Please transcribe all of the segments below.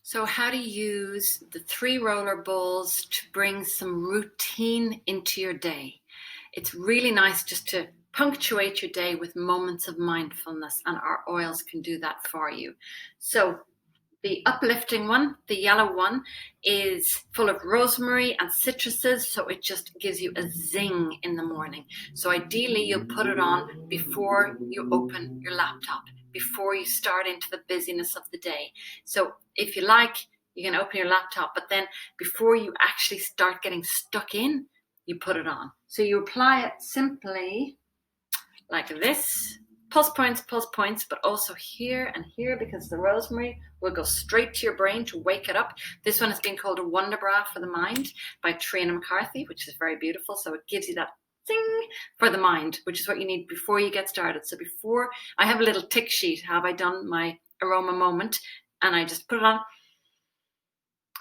So how to use the 3 roller balls to bring some routine into your day. It's really nice just to punctuate your day with moments of mindfulness, and our oils can do that for you. So the uplifting one, the yellow one, is full of rosemary and citruses, so it just gives you a zing in the morning. So ideally, you'll put it on before you open your laptop, before you start into the busyness of the day. So if you like, you can open your laptop, but then before you actually start getting stuck in, you put it on. So you apply it simply like this. Pulse points, but also here and here, because the rosemary will go straight to your brain to wake it up. This one has been called a Wonder Bra for the Mind by Trina McCarthy, which is very beautiful. So it gives you that thing for the mind, which is what you need before you get started. So before, I have a little tick sheet. Have I done my aroma moment? And I just put it on.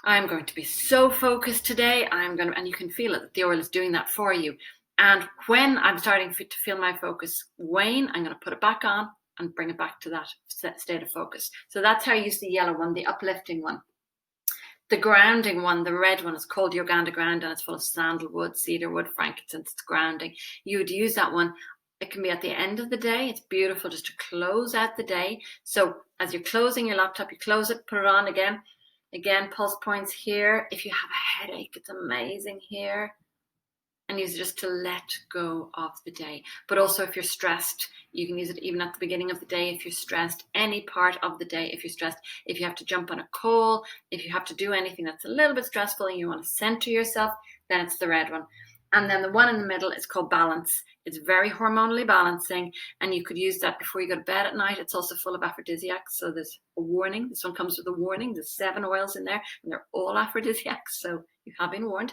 I'm going to be so focused today. And you can feel it, that the oil is doing that for you. And when I'm starting to feel my focus wane, I'm going to put it back on and bring it back to that state of focus. So that's how I use the yellow one, the uplifting one. The grounding one, the red one, is called Uganda Ground, and it's full of sandalwood, cedarwood, frankincense. It's grounding. You would use that one. It can be at the end of the day. It's beautiful just to close out the day. So as you're closing your laptop, you close it, put it on again. Again, pulse points here. If you have a headache, it's amazing here. And use it just to let go of the day. But also if you're stressed, you can use it even at the beginning of the day. If you're stressed, any part of the day, if you're stressed, if you have to jump on a call, if you have to do anything that's a little bit stressful and you want to center yourself, then it's the red one. And then the one in the middle is called Balance. It's very hormonally balancing, and you could use that before you go to bed at night. It's also full of aphrodisiacs, so there's a warning. This one comes with a warning. There's 7 oils in there, and they're all aphrodisiacs, so you have been warned.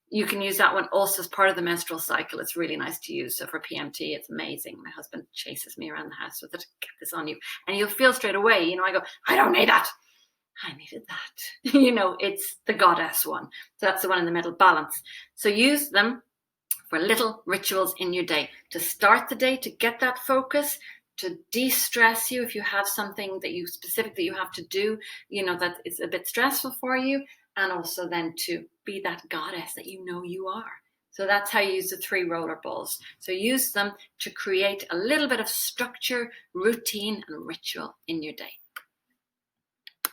You can use that one also as part of the menstrual cycle. It's really nice to use. So for PMT, it's amazing. My husband chases me around the house with it. Get this on you. And you'll feel straight away, I go, I don't need that. I needed that. It's the goddess one. So that's the one in the middle, Balance. So use them for little rituals in your day to start the day, to get that focus, to de-stress you if you have something that you have to do, that is a bit stressful for you. And also then to be that goddess that you are. So that's how you use the 3 roller balls. So use them to create a little bit of structure, routine, and ritual in your day.